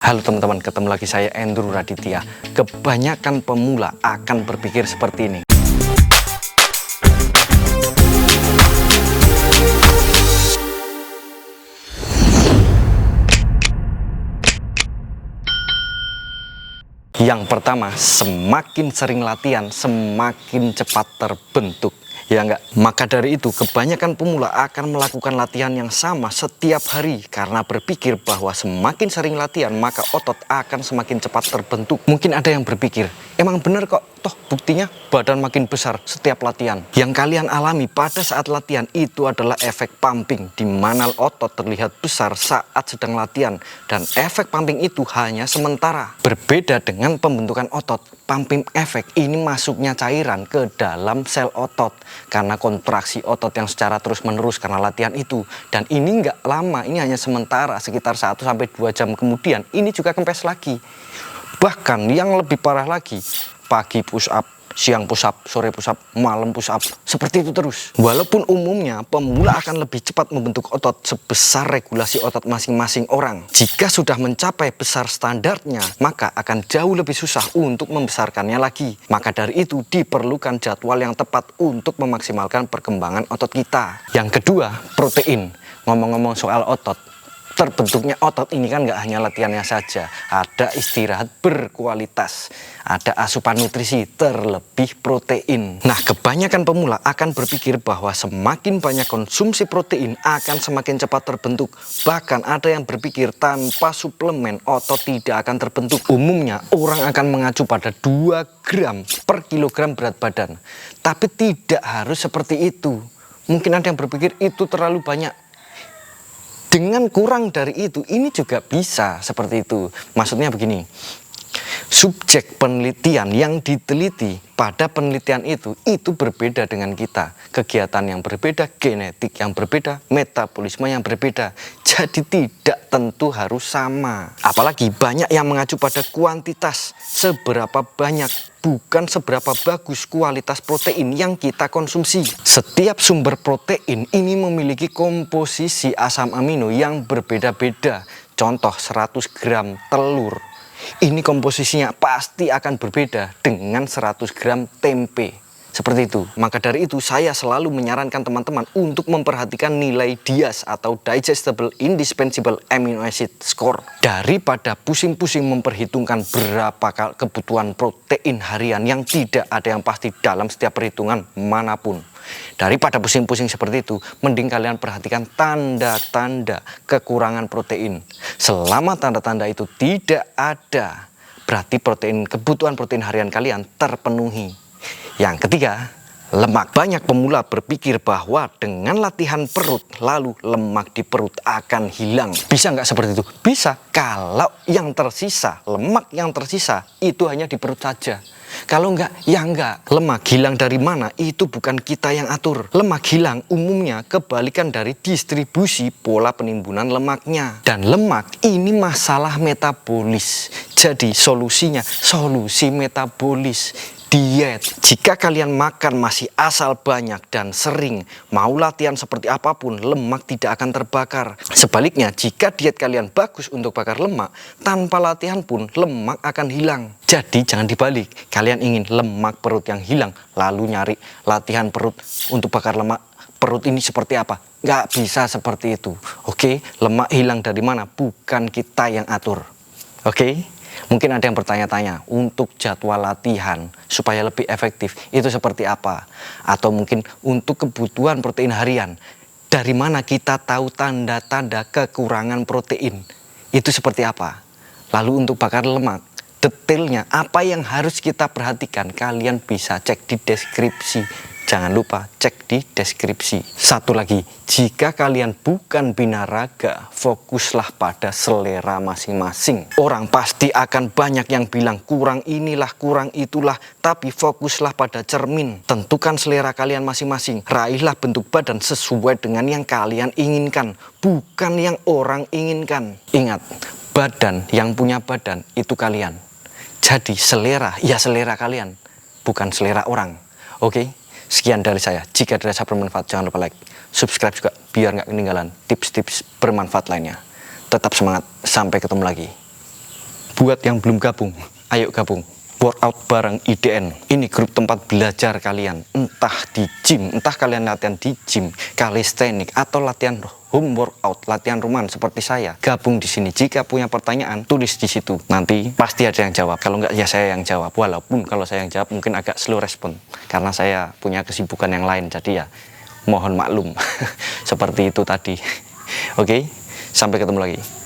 Halo teman-teman, ketemu lagi saya Andrew Raditya. Kebanyakan pemula akan berpikir seperti ini. Yang pertama, semakin sering latihan, semakin cepat terbentuk. Ya enggak? Maka dari itu, kebanyakan pemula akan melakukan latihan yang sama setiap hari karena berpikir bahwa semakin sering latihan, maka otot akan semakin cepat terbentuk. Mungkin ada yang berpikir, emang bener kok, toh buktinya badan makin besar setiap latihan. Yang kalian alami pada saat latihan itu adalah efek pumping, di mana otot terlihat besar saat sedang latihan. Dan efek pumping itu hanya sementara. Berbeda dengan pembentukan otot, pumping efek ini masuknya cairan ke dalam sel otot karena kontraksi otot yang secara terus-menerus karena latihan itu. Dan ini nggak lama, ini hanya sementara, sekitar 1-2 jam kemudian ini juga kempes lagi. Bahkan yang lebih parah lagi, pagi push up, siang push up, sore push up, malam push up, seperti itu terus. Walaupun umumnya pemula akan lebih cepat membentuk otot sebesar regulasi otot masing-masing orang. Jika sudah mencapai besar standarnya, maka akan jauh lebih susah untuk membesarkannya lagi. Maka dari itu diperlukan jadwal yang tepat untuk memaksimalkan perkembangan otot kita. Yang kedua, protein. Ngomong-ngomong soal otot, terbentuknya otot ini kan nggak hanya latihannya saja, ada istirahat berkualitas, ada asupan nutrisi, terlebih protein. Nah, kebanyakan pemula akan berpikir bahwa semakin banyak konsumsi protein akan semakin cepat terbentuk. Bahkan ada yang berpikir tanpa suplemen otot tidak akan terbentuk. Umumnya orang akan mengacu pada 2 gram per kilogram berat badan. Tapi tidak harus seperti itu. Mungkin ada yang berpikir itu terlalu banyak. Dengan kurang dari itu, ini juga bisa seperti itu. Maksudnya begini, subjek penelitian yang diteliti pada penelitian itu berbeda dengan kita. Kegiatan yang berbeda, genetik yang berbeda, metabolisme yang berbeda. Jadi tidak tentu harus sama. Apalagi banyak yang mengacu pada kuantitas, seberapa banyak, bukan seberapa bagus kualitas protein yang kita konsumsi. Setiap sumber protein ini memiliki komposisi asam amino yang berbeda-beda. Contoh 100 gram telur, ini komposisinya pasti akan berbeda dengan 100 gram tempe. Seperti itu. Maka dari itu saya selalu menyarankan teman-teman untuk memperhatikan nilai DIAS atau Digestible Indispensable Amino Acid Score. Daripada pusing-pusing memperhitungkan berapa kebutuhan protein harian yang tidak ada yang pasti dalam setiap perhitungan manapun. Daripada pusing-pusing seperti itu, mending kalian perhatikan tanda-tanda kekurangan protein. Selama tanda-tanda itu tidak ada, berarti kebutuhan protein harian kalian terpenuhi. Yang ketiga, lemak. Banyak pemula berpikir bahwa dengan latihan perut, lalu lemak di perut akan hilang. Bisa nggak seperti itu? Bisa, kalau yang tersisa, lemak yang tersisa, itu hanya di perut saja. Kalau enggak, ya enggak. Lemak hilang dari mana? Itu bukan kita yang atur. Lemak hilang umumnya kebalikan dari distribusi pola penimbunan lemaknya. Dan lemak ini masalah metabolis. Jadi solusinya, solusi metabolis. Diet. Jika kalian makan masih asal banyak dan sering, mau latihan seperti apapun, lemak tidak akan terbakar. Sebaliknya, jika diet kalian bagus untuk bakar lemak, tanpa latihan pun lemak akan hilang. Jadi jangan dibalik, kalian ingin lemak perut yang hilang, lalu nyari latihan perut untuk bakar lemak. Perut ini seperti apa? Nggak bisa seperti itu. Oke, lemak hilang dari mana? Bukan kita yang atur. Oke? Mungkin ada yang bertanya-tanya, untuk jadwal latihan supaya lebih efektif itu seperti apa? Atau mungkin untuk kebutuhan protein harian, dari mana kita tahu tanda-tanda kekurangan protein? Itu seperti apa? Lalu untuk bakar lemak, detailnya apa yang harus kita perhatikan? Kalian bisa cek di deskripsi. Jangan lupa cek di deskripsi. Satu lagi, jika kalian bukan binaraga, fokuslah pada selera masing-masing. Orang pasti akan banyak yang bilang kurang inilah, kurang itulah, tapi fokuslah pada cermin. Tentukan selera kalian masing-masing. Raihlah bentuk badan sesuai dengan yang kalian inginkan, bukan yang orang inginkan. Ingat, badan yang punya badan itu kalian. Jadi selera, ya selera kalian, bukan selera orang. Oke? Sekian dari saya. Jika dirasa bermanfaat, jangan lupa like, subscribe juga biar nggak ketinggalan tips-tips bermanfaat lainnya. Tetap semangat, sampai ketemu lagi. Buat yang belum gabung, ayo gabung. Workout bareng IDN. Ini grup tempat belajar kalian. Entah di gym, entah kalian latihan di gym, kalistenik, atau latihan home workout, latihan rumahan seperti saya. Gabung di sini. Jika punya pertanyaan, tulis di situ. Nanti pasti ada yang jawab. Kalau nggak, ya saya yang jawab. Walaupun kalau saya yang jawab mungkin agak slow respon. Karena saya punya kesibukan yang lain. Jadi ya, mohon maklum. Seperti itu tadi. Oke, sampai ketemu lagi.